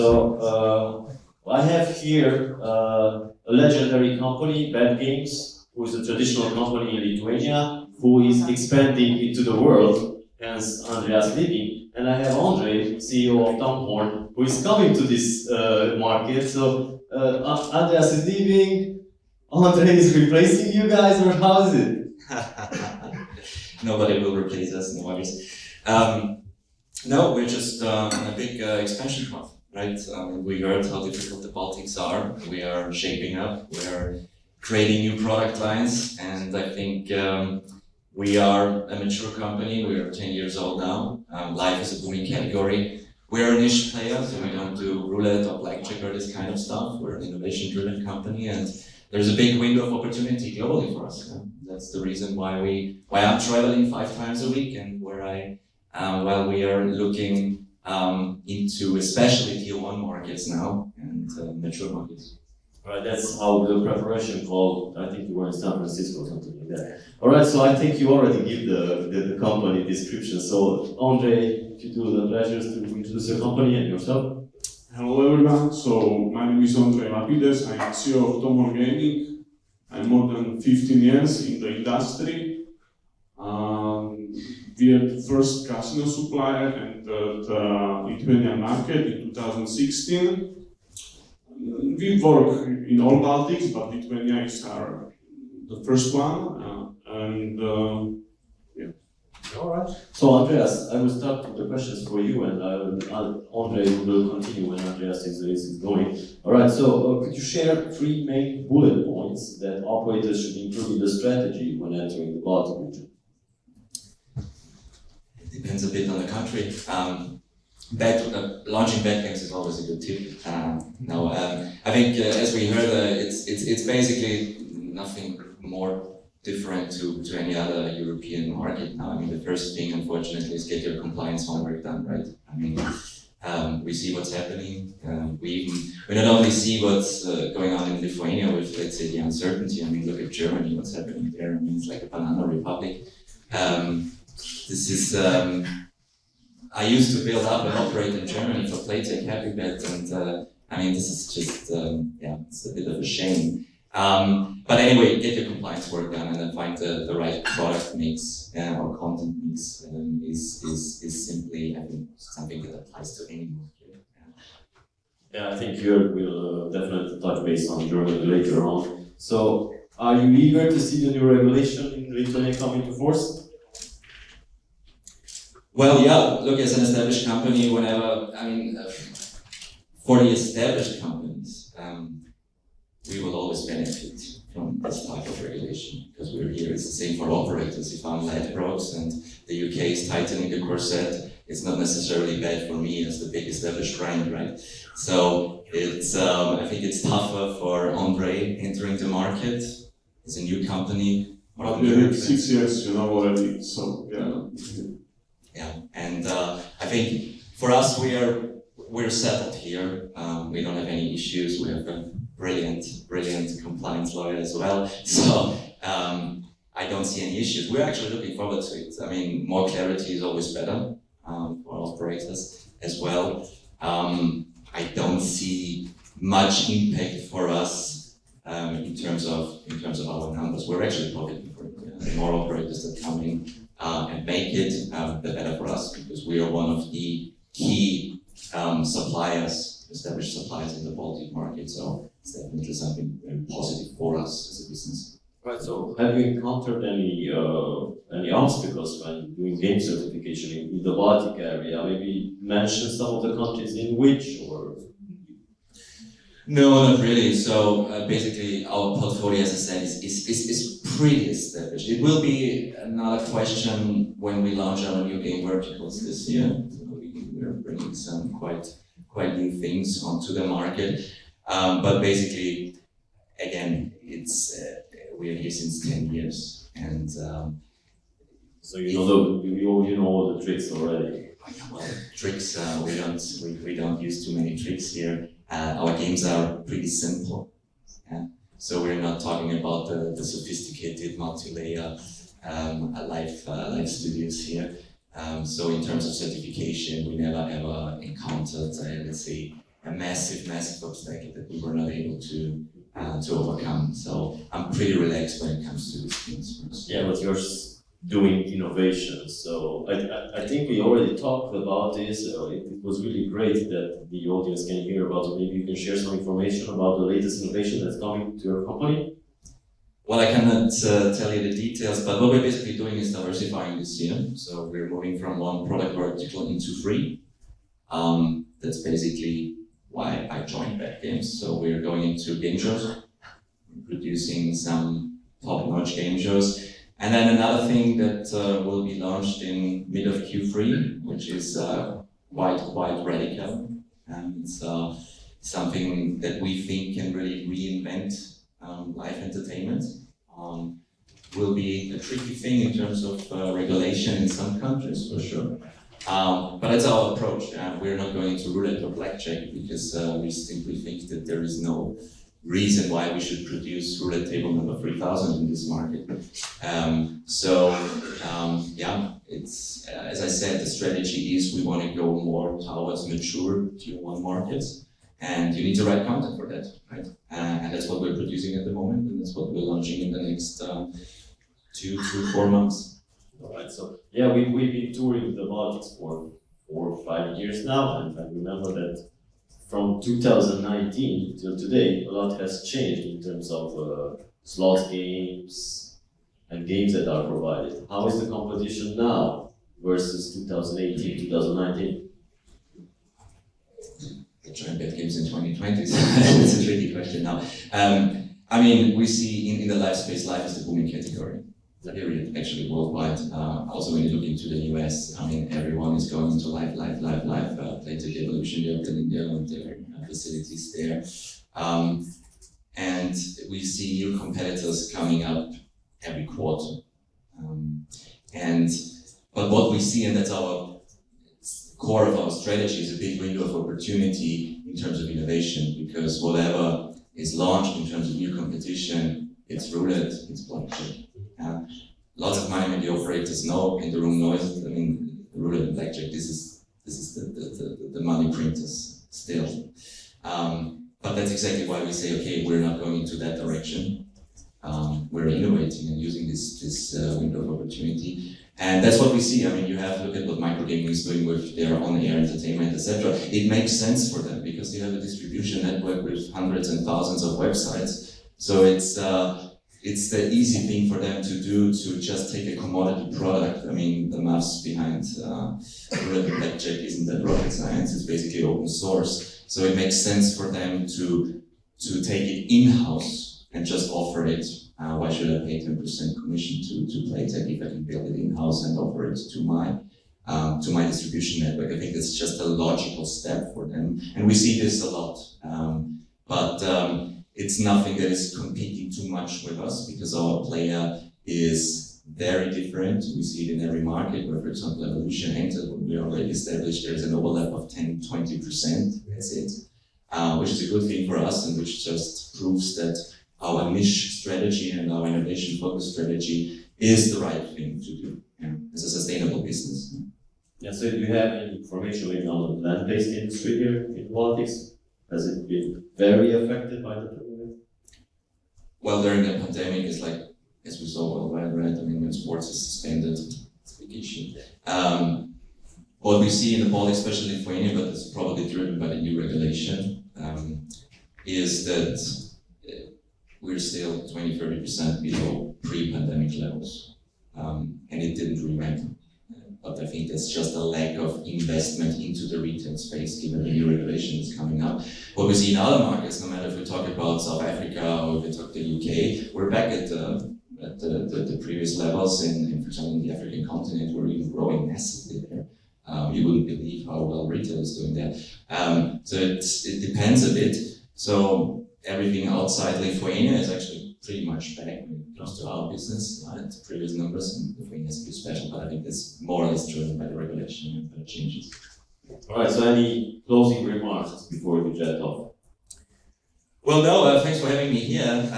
So I have here a legendary company, Bad Games, who is a traditional company in Lithuania, who is expanding into the world, hence Andreas leaving. And I have Andre, CEO of Tom Horn, who is coming to this market. So Andreas is leaving, Andre is replacing you guys, or how is it? Nobody will replace us, no worries. No, we're just on a big expansion path, right? We heard how difficult the Baltics are. We are shaping up, we are creating new product lines, and I think we are a mature company. We are 10 years old now. Life is a booming category. We're a niche player, so we don't do roulette or blackjack or this kind of stuff. We're an innovation-driven company, and there's a big window of opportunity globally for us. That's the reason why I'm traveling 5 times a week, and while we are looking into especially tier 1 markets now and mature markets. Alright, that's how the preparation called. I think you were in San Francisco or something like that. Alright, so I think you already give the company description. So Andre, if you do the pleasures to introduce your company and yourself. Hello everyone, so my name is Andre Lapides, I'm CEO of Tom Horn Gaming. I'm more than 15 years in the industry. We are the first casino supplier entered the Lithuanian market in 2016. We work in all Baltics, but Lithuania is the first one. Yeah. Alright. So Andreas, I will start with the questions for you, and Andre will continue when Andreas is going. Alright, so could you share 3 main bullet points that operators should include in the strategy when entering the Baltic region? It depends a bit on the country. Launching bad games is always a good tip. I think as we heard, it's basically nothing more different to any other European market now. I mean, the first thing, unfortunately, is get your compliance homework done, right? I mean, we see what's happening. We not only see what's going on in Lithuania with, let's say, the uncertainty. I mean, look at Germany, what's happening there. I mean, it's like a banana republic. This is. I used to build up and operate in Germany for Playtech HappyBet, and I mean, this is just, it's a bit of a shame. But anyway, get your compliance work done and then find the right product mix or content mix is simply, I think, something that applies to any market. Yeah, I think we'll definitely touch base on Germany later on. So, are you eager to see the new regulation in Lithuania come into force? Well, yeah, look, as an established company, for the established companies, we will always benefit from this type of regulation, because we're here. It's the same for operators. If I'm Ladbrokes and the UK is tightening the corset, it's not necessarily bad for me as the big established brand, right? So it's, I think it's tougher for Andre entering the market. It's a new company. But we have 6 years, already, so yeah. Yeah, and I think for us, we're settled here. We don't have any issues. We have a brilliant compliance lawyer as well. So I don't see any issues. We're actually looking forward to it. I mean, more clarity is always better for operators as well. I don't see much impact for us in terms of our numbers. We're actually profiting for it. The more operators that come in and make it, the better for us, because we are one of the key established suppliers in the Baltic market. So it's definitely something very positive for us as a business. Right. So, have you encountered any obstacles when doing game certification in the Baltic area? Maybe mention some of the countries in which, or. No, not really. So basically, our portfolio, as I said, is pretty established. It will be another question when we launch our new game verticals this year. We're bringing some quite new things onto the market. But basically, again, it's we're here since 10 years, and so you know all the tricks already. Well, tricks we don't use too many tricks here. Our games are pretty simple, yeah? So we're not talking about the sophisticated multi-layer live studios here. So in terms of certification, we never ever encountered, let's say, a massive obstacle that we were not able to overcome. So I'm pretty relaxed when it comes to these things. Yeah, but you're doing innovation. So I think we already talked about this. It was really great that the audience can hear about it. Maybe you can share some information about the latest innovation that's coming to your company. Well, I cannot tell you the details, but what we're basically doing is diversifying this year. So we're moving from one product vertical into three. That's basically why I joined Bad Games. So we're going into game shows, producing some top-notch game shows. And then another thing that will be launched in mid of Q3, which is quite radical. And it's something that we think can really reinvent live entertainment. Will be a tricky thing in terms of regulation in some countries, for sure. But that's our approach. We're not going into roulette or blackjack because we simply think that there is no reason why we should produce roulette table number 3000 in this market. Yeah, it's as I said, the strategy is we want to go more towards mature tier 1 markets, and you need the right content for that, right? And that's what we're producing at the moment, and that's what we're launching in the next 2 to 4 months. All right, so yeah, we've been touring the Baltics for 4 or 5 years now, and I remember that from 2019 till today, a lot has changed in terms of slot games and games that are provided. How is the competition now versus 2018, 2019? Trying Bad Games in 2020, so it's a tricky question now. I mean, we see in the live space, live is the booming category. Period, actually worldwide. Also, when you look into the US, I mean, everyone is going into live. Playtech Evolution, they're building their facilities there. And we see new competitors coming up every quarter. But what we see, and that's our core of our strategy, is a big window of opportunity in terms of innovation, because whatever is launched in terms of new competition, it's roulette, it's blackjack. Lots of money, the operators know, in the room knows. I mean, roulette and blackjack, this is the money printers still. But that's exactly why we say, okay, we're not going into that direction. We're innovating and using this window of opportunity. And that's what we see. I mean, you have to look at what microgaming is doing with their on-air entertainment, etc. It makes sense for them because you have a distribution network with hundreds and thousands of websites. So it's the easy thing for them to do, to just take a commodity product. I mean, the maths behind roulette and blackjack isn't that rocket science, it's basically open source. So it makes sense for them to take it in-house and just offer it. Why should I pay 10% commission to Playtech if I can build it in-house and offer it to my distribution network? I think that's just a logical step for them. And we see this a lot. It's nothing that is competing too much with us because our player is very different. We see it in every market where, for example, Evolution entered when we already established there's an overlap of 10-20%, that's it, which is a good thing for us and which just proves that our niche strategy and our innovation focus strategy is the right thing to do as a sustainable business. Yeah, so do you have any information maybe on the land-based industry here in Baltics? Has it been very affected by the pandemic? Well, during the pandemic, it's like, as we saw worldwide, right? I mean, when sports is suspended, it's a big issue. What we see in the Baltics, especially Lithuania, but it's probably driven by the new regulation, is that we're still 20-30% below pre-pandemic levels, and it didn't remain. But I think that's just a lack of investment into the retail space, given the new regulation is coming up. What we see in other markets, no matter if we talk about South Africa or if we talk the UK, we're back at the previous levels. In, for example, in the African continent, we're even growing massively there. You wouldn't believe how well retail is doing that. So it depends a bit. So everything outside Lithuania is actually pretty much back when it comes to our business, the previous numbers, and Lithuania is a bit special, but I think that's more or less driven by the regulation and the changes. All right, so any closing remarks before we jet off? Well, no, thanks for having me here.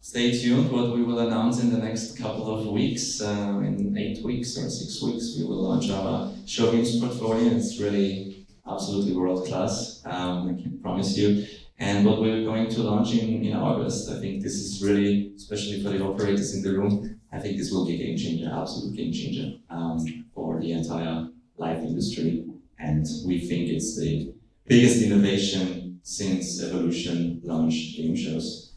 Stay tuned. What we will announce in the next couple of weeks, in 8 weeks or 6 weeks, we will launch our show games portfolio. It's really absolutely world class, I can promise you. And what we're going to launch in August, I think this is really, especially for the operators in the room, I think this will be a game changer, absolute game changer for the entire live industry. And we think it's the biggest innovation since Evolution launched game shows.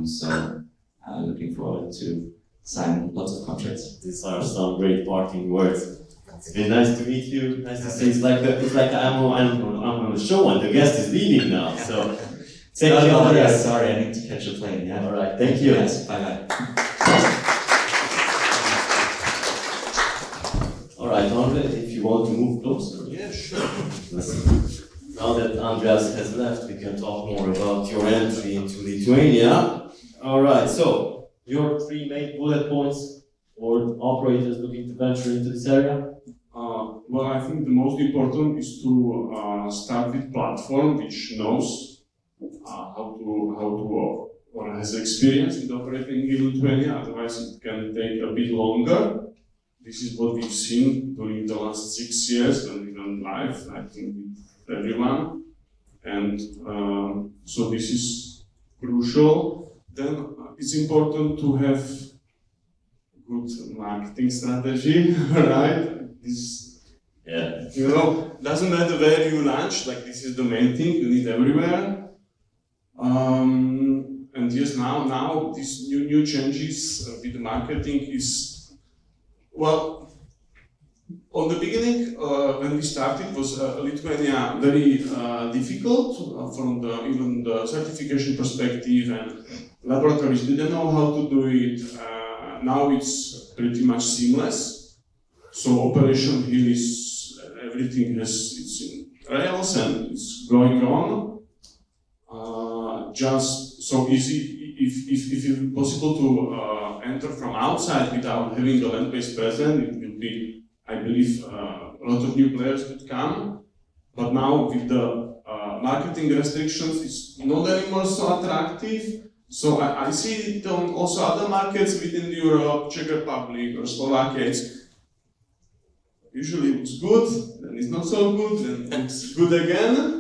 So looking forward to sign lots of contracts. These are some great parting words. It's been nice to meet you. Nice to see. It's like I'm on the show and the guest is leaving now. So thank you. Yes, sorry, I need to catch a plane. Yeah. All right. Thank you. Yes. Bye bye. All right, Andre, if you want to move closer. Yeah, sure. Now that Andreas has left, we can talk more about your entry into Lithuania. All right. So your 3 main bullet points for operators looking to venture into this area. Well, I think the most important is to start with platform which knows how to or has experience with operating in Lithuania. Otherwise, it can take a bit longer. This is what we've seen during the last 6 years when we went live. I think with everyone, and so this is crucial. Then it's important to have good marketing strategy, right? Yeah. You know, doesn't matter where you launch, like this is the main thing, you need everywhere. And yes, now these new changes with the marketing is, well, on the beginning, when we started, was Lithuania very difficult from even the certification perspective, and laboratories didn't know how to do it. Now it's pretty much seamless. So operation here is everything it's in rails and it's going on. Just so easy, if it's possible to enter from outside without having a land-based presence, it will be, I believe, a lot of new players could come. But now with the marketing restrictions, it's not anymore so attractive. So I see it on also other markets within Europe, Czech Republic or Slovakia. Usually it's good, then it's not so good, then it's good again.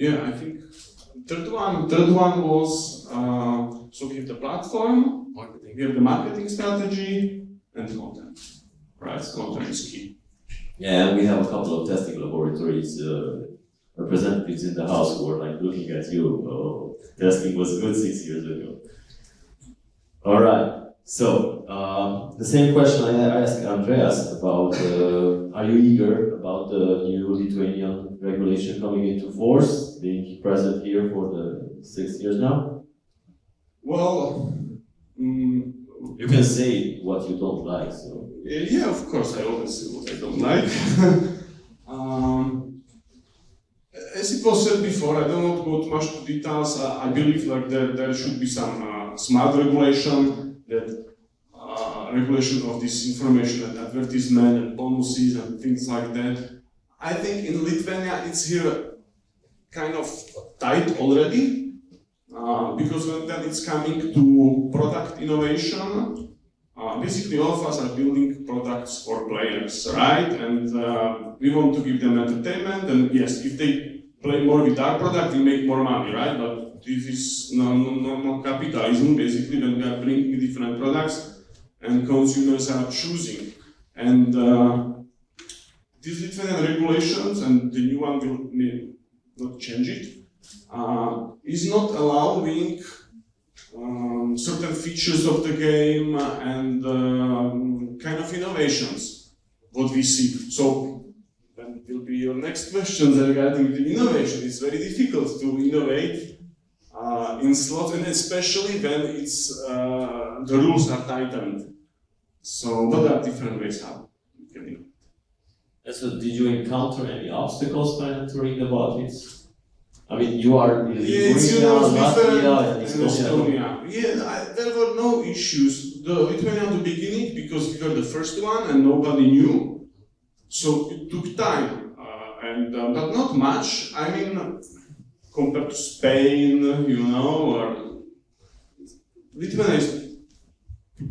Yeah, I think third one was so we have the platform, we have the marketing strategy, and content. Right, content is key. Yeah, we have a couple of testing laboratories, representatives in the house who are like looking at you. Testing was good 6 years ago. All right. So the same question I asked Andreas about: are you eager about the new Lithuanian regulation coming into force, being present here for the 6 years now? Well, you can say what you don't like. So yeah, of course, I always say what I don't like. As it was said before, I don't want to go too much to details. I believe like there should be some smart regulation. That regulation of this information and advertisement and bonuses and things like that. I think in Lithuania it's here kind of tight already, because when it's coming to product innovation, basically all of us are building products for players, right? And we want to give them entertainment, and yes, if they play more with our product, we make more money, right? But this is normal capitalism, basically, when we are bringing different products and consumers are choosing. And these Lithuanian regulations, and the new one will not change it, is not allowing certain features of the game and kind of innovations, what we see. So, then will be your next question regarding the innovation. It's very difficult to innovate in slots, and especially when it's the rules are tightened. So, but there are different ways how you can innovate. So, did you encounter any obstacles when entering the Baltics? I mean, you are in Lithuania, Latvia, and Estonia. Yeah, there were no issues. The Lithuania at the beginning, because we were the first one and nobody knew, so it took time, but not much. I mean, compared to Spain, you know, or Lithuania is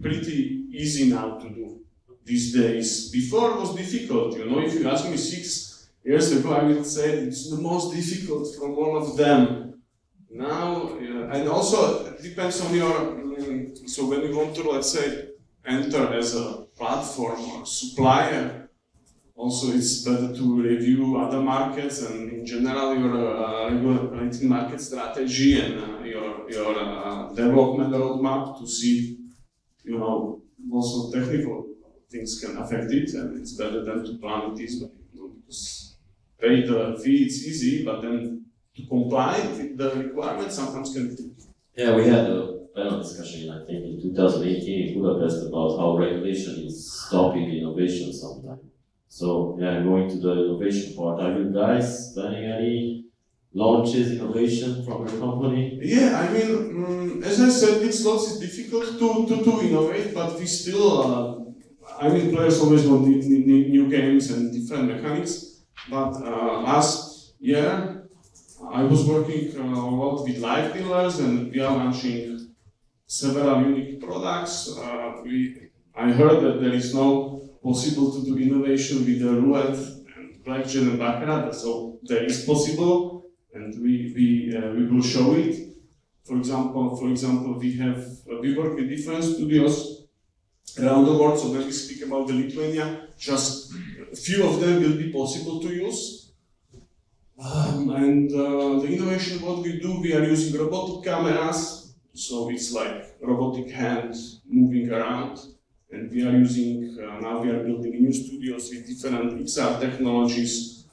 pretty easy now to do these days. Before it was difficult, you know, if you ask me 6 years ago, I would say it's the most difficult from all of them. Now, and also it depends on your, so when you want to, let's say, enter as a platform or supplier, also it's better to review other markets and in general your regulated market strategy and your development roadmap to see, you know, also technical things can affect it, and it's better than to plan it this way. You know, because pay the fee, it's easy, but then to comply with the requirements sometimes can be. Yeah, we had a panel discussion, I think, in 2018 in Budapest about how regulation is stopping innovation sometimes. So, yeah, going to the innovation part, are you guys planning any launches, innovation from your company? Yeah, I mean, as I said, it's difficult to innovate, but we still, I mean, players always want new games and different mechanics. But last year, I was working a lot with live dealers, and we are launching several unique products. I heard that there is no possible to do innovation with the roulette and blackjack and baccarat, so there is possible, and we will show it. For example, we work with different studios around the world. So when we speak about the Lithuania, just a few of them will be possible to use. The innovation what we do, we are using robotic cameras, so it's like robotic hands moving around. And we are using, now we are building new studios with different XR technologies,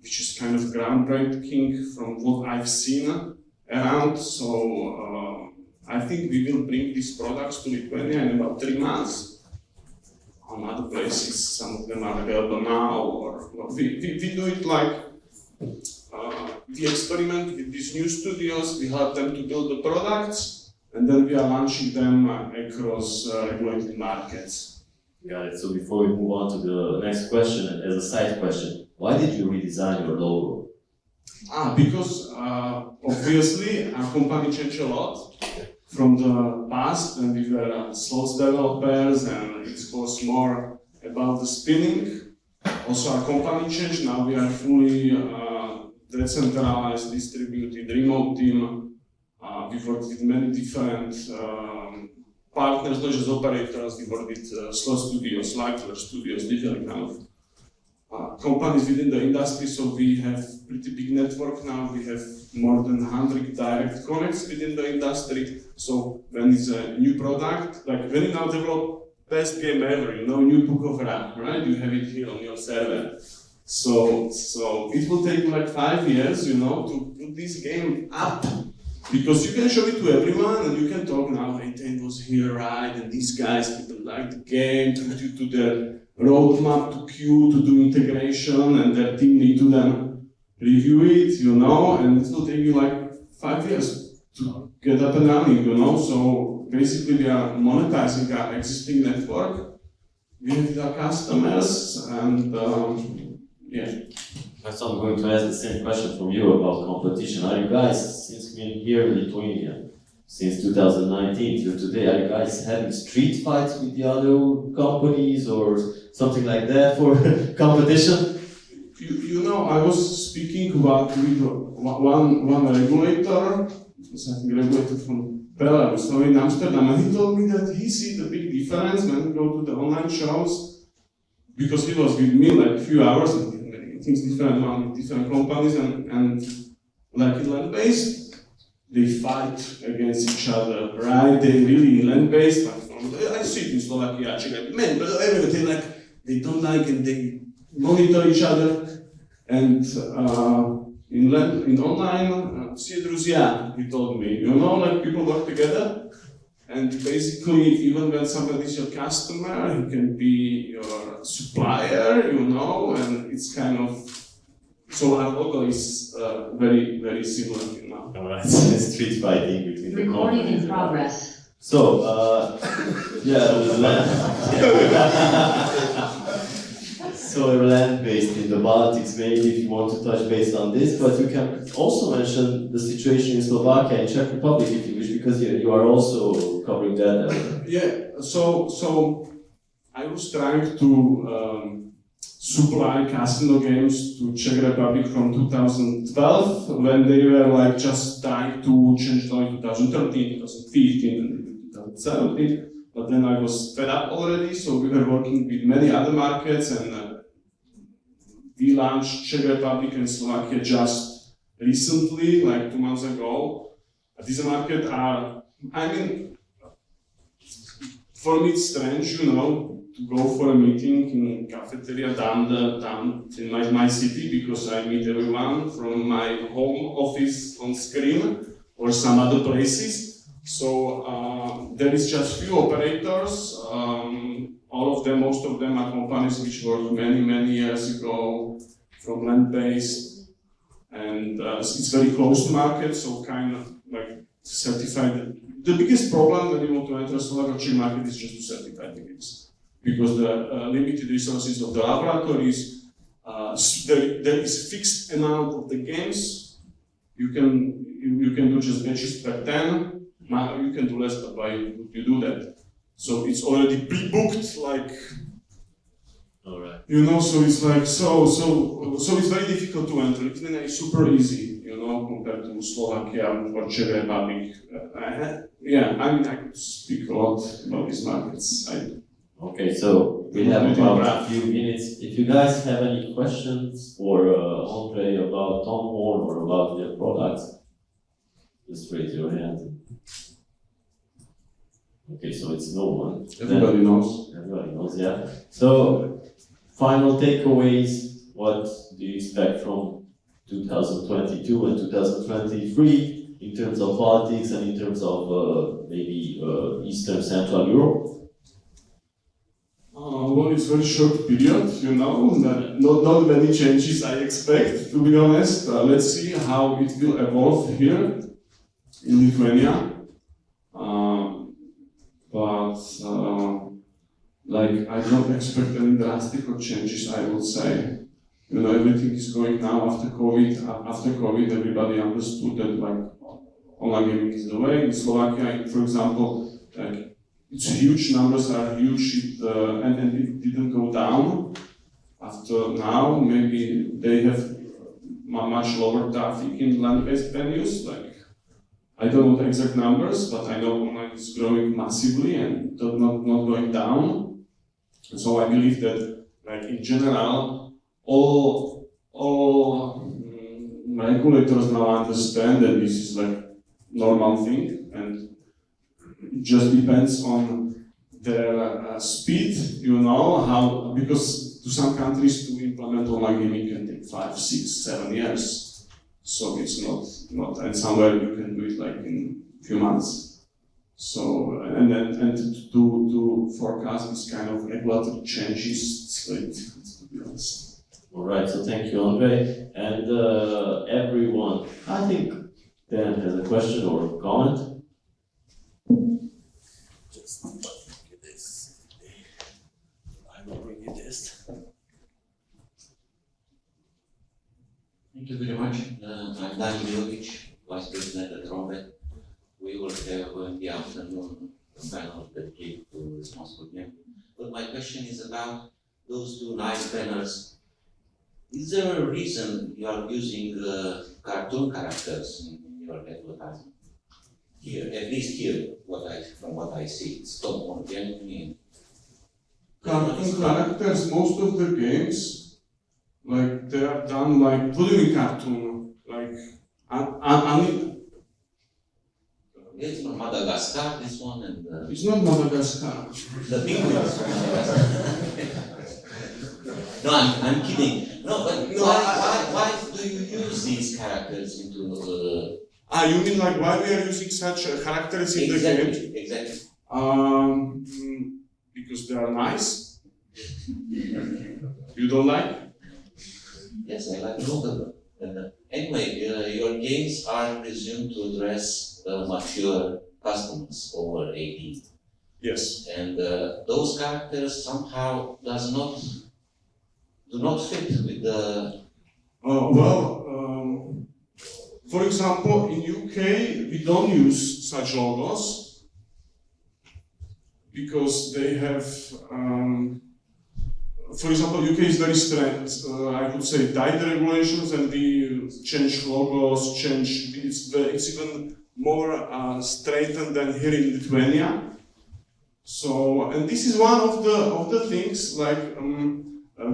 which is kind of groundbreaking from what I've seen around. So I think we will bring these products to Lithuania in about 3 months. On other places, some of them are available now, or we do it like, we experiment with these new studios, we help them to build the products, and then we are launching them across regulated markets. Got it. So before we move on to the next question, and as a side question, why did you redesign your logo? Because obviously our company changed a lot from the past, when we were slots developers and it was more about the spinning. Also our company changed, now we are fully decentralized, distributed, remote team. We worked with many different partners, not just operators. We work with slot studios, live studios, different kind of companies within the industry. So we have pretty big network now. We have more than 100 direct connects within the industry. So when it's a new product, like when you now develop best game ever, you know, new book of rap, right? You have it here on your server. So it will take like 5 years, you know, to put this game up. Because you can show it to everyone and you can talk now, hey, Tain was here, right? And these guys, people like the game, to the roadmap, to queue, to do integration, and their team need to then review it, you know, and it will take you like 5 years to get up and running, you know. So basically we are monetizing our existing network, we have our customers, and yeah. So I'm going to ask the same question from you about competition. Are you guys, since being here in Lithuania, since 2019 till today, are you guys having street fights with the other companies or something like that for competition? You know, I was speaking about with one regulator, I think regulator from Belarus, so in Amsterdam, and he told me that he sees the big difference when we go to the online shows, because he was with me like a few hours and things different with different companies, and like in land-based, they fight against each other, right? They really land-based. I see it in Slovakia actually. Man, but everything they don't like and they monitor each other. And in online, he told me, you know, like people work together. And basically, even when somebody is your customer, he can be your supplier, you know, and it's kind of, so our logo is very, very similar, you know. Alright, street fighting between the Recording companies. in progress. So, so land-based in the Baltics, maybe if you want to touch base on this, but you can also mention the situation in Slovakia and Czech Republic if you wish, because you are also covering that area. Yeah, so I was trying to supply casino games to Czech Republic from 2012 when they were like just trying to change law in 2013, 2015, and 2017. But then I was fed up already, so we were working with many other markets, and we launched Czech Republic and Slovakia just recently, like 2 months ago. These markets are, I mean, for me it's strange, you know, to go for a meeting in cafeteria down in my city, because I meet everyone from my home office on screen or some other places. So there is just few operators. All of them, most of them are companies which worked many years ago from land-based, and it's very closed market, so kind of like certified. The biggest problem when you want to enter Slovak or Czech market is just to certify the games, because the limited resources of the laboratories, there is fixed amount of the games. You can do just batches per 10. You can do less, but why would you do that? So it's already pre-booked, like, All right. you know. So it's like so it's very difficult to enter. Lithuania is super easy, you know, compared to Slovakia or Czech Republic. Yeah, I mean, I could speak a lot about these markets. Okay, so we have about a few minutes. If you guys have any questions for Andre about Tom Horn or about their products, just raise your hand. Okay, so it's no one. Everybody knows. Everybody knows, yeah. So, final takeaways. What do you expect from 2022 and 2023 in terms of politics and in terms of maybe Eastern Central Europe? Well, it's a very short period, you know, not many changes I expect, to be honest. Let's see how it will evolve here in Lithuania. Like, I don't expect any drastic changes, I would say. You know, everything is going now after COVID. After COVID, everybody understood that, like, online gaming is the way. In Slovakia, for example, it's huge, numbers are huge, and it didn't go down. After now, maybe they have much lower traffic in land-based venues. Like, I don't know the exact numbers, but I know online is growing massively and not going down. So I believe that, like, in general, all regulators now understand that this is like normal thing, and it just depends on their speed, you know, how, because to some countries to implement online gaming can take 5, 6, 7 years. So it's not, and somewhere you can do it like in a few months. So, and to forecast this kind of regulatory changes, it's very difficult, to be honest. All right, so thank you, Andre. And everyone, I think Dan has a question or comment. Just give this. I will bring you this. Thank you very much. I'm Dan Milovic, Vice President at Robert. We will have in the afternoon a panel dedicated to responsible gaming. But my question is about those two nice banners. Is there a reason you are using cartoon characters in your advertisement? Here, at least here, from what I see, it's Tom Horn gaming. Cartoon characters, most of the games, like, they are done like, what do you mean cartoon? Like, It's from Madagascar, this one, and it's not Madagascar. the penguins from Madagascar. No, I'm kidding. No, but why do you use these characters into You mean like why we are using such characters in the game? Exactly. Because they are nice. You don't like? Yes, I like both of them. Anyway, your games are presumed to address mature customers over 18. Yes. And those characters somehow do not fit with the. For example, in UK we don't use such logos. because they have, for example, UK is very strict, I would say, tight regulations, and we change logos, it's even more straightened than here in Lithuania. So, and this is one of the things, like,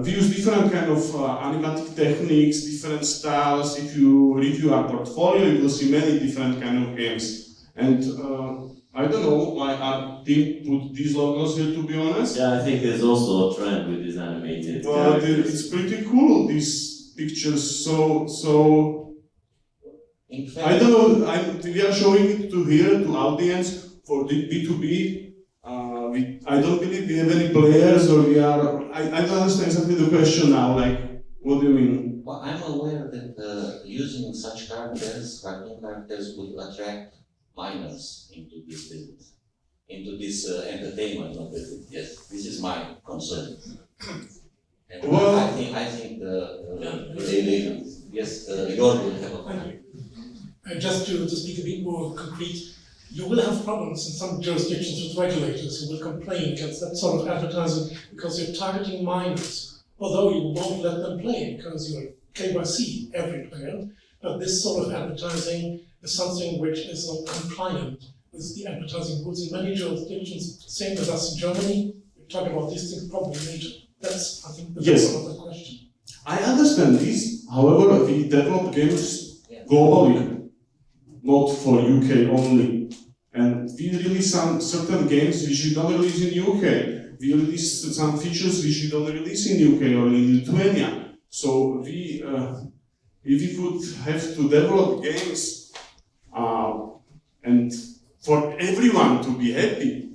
we use different kind of animatic techniques, different styles. If you review our portfolio, you will see many different kind of games. And I don't know why our team put these logos here, to be honest. Yeah, I think there's also a trend with these animated But characters. it's pretty cool, these pictures. So I don't know, we are showing it to audience for the B2B. I don't believe we have any players, or we are. I don't understand exactly the question now. Like, what do you mean? Well, I'm aware that using such characters, cartoon characters, would attract minors into this business, into this entertainment of business. Yes, this is my concern. And Well, I think yes, Igor will have a comment. Just to speak a bit more concrete, you will have problems in some jurisdictions with regulators who will complain against that sort of advertising because you're targeting minors, although you won't let them play because you're KYC every player. But this sort of advertising is something which is not compliant with the advertising rules in many jurisdictions, same as us in Germany. We talk about these things probably later. That's, I think, the Yes. of the question. I understand this. However, we develop games globally, not for UK only. And we release some certain games which we don't release in UK. We release some features which we don't release in UK or in Lithuania. So we, if we would have to develop games and for everyone to be happy,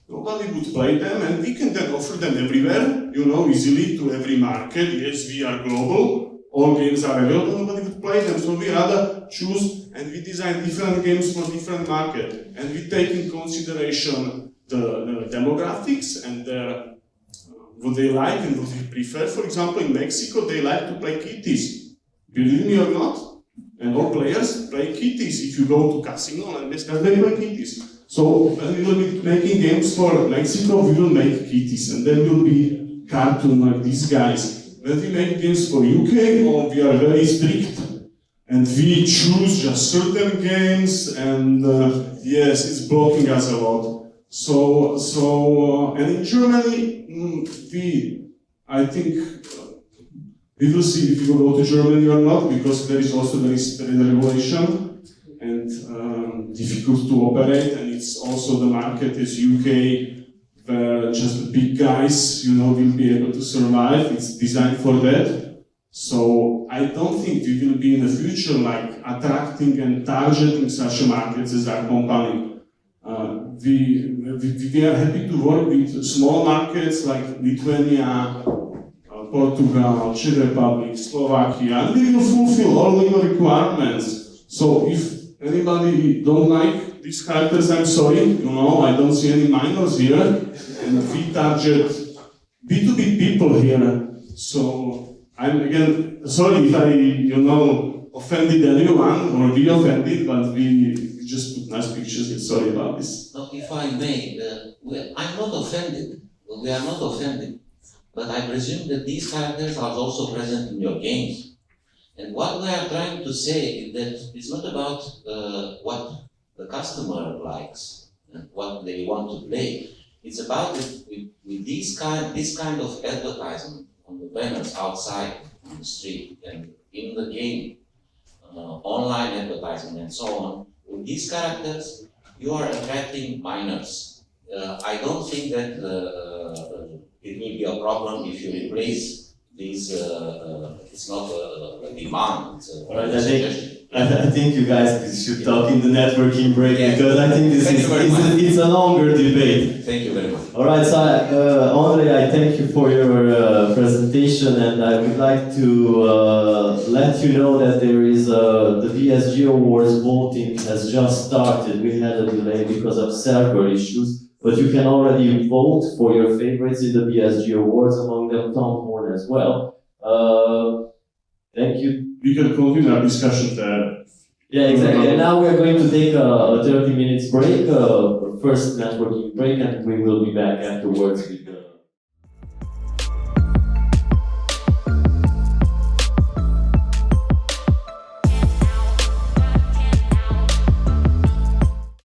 nobody would play them, and we can then offer them everywhere, easily to every market. Yes, we are global, all games are available, nobody would play them. So we rather choose, and we design different games for different market, and we take in consideration the demographics and what they like and what they prefer. For example, in Mexico, they like to play kitties. Believe me or not, and all players play kitties. If you go to casino and they play kitties. So when we will be making games for Mexico, we will make kitties, and then will be cartoon like these guys. When we make games for UK, we are very strict, and we choose just certain games, and yes, it's blocking us a lot. So and in Germany, I think we will see if we will go to Germany or not, because there is also very strict regulation and difficult to operate, and it's also the market is UK, where just the big guys, will be able to survive. It's designed for that. So I don't think we will be in the future like attracting and targeting such a markets as our company. We are happy to work with small markets like Lithuania, Portugal, Czech Republic, Slovakia, and we will fulfill all legal requirements. So if anybody don't like these characters, I'm sorry, I don't see any minors here, and we target B2B people here. So I'm again sorry if I, offended anyone or we offended, but we just put nice pictures here. Sorry about this. No, if I may, I'm not offended. We are not offended. But I presume that these characters are also present in your games. And what we are trying to say is that it's not about what the customer likes and what they want to play. It's about it with this kind of advertisement on the banners outside on the street and in the game, online advertisement and so on. With these characters, you are attracting minors. I don't think that it will be a problem if you replace these. It's not a demand. It's a Right, suggestion. I think you guys should talk in the networking break, Yeah. because I think Thank you very much. it's a longer debate. Thank you very much. All right, so Andre, I thank you for your presentation, and I would like to let you know that there is the BSG Awards voting has just started. We had a delay because of server issues, but you can already vote for your favorites in the BSG Awards, among them Tom Horn as well. Thank you. We can continue our discussion there. Yeah, exactly. And now we are going to take a 30 minutes break, first networking break, and we will be back afterwards with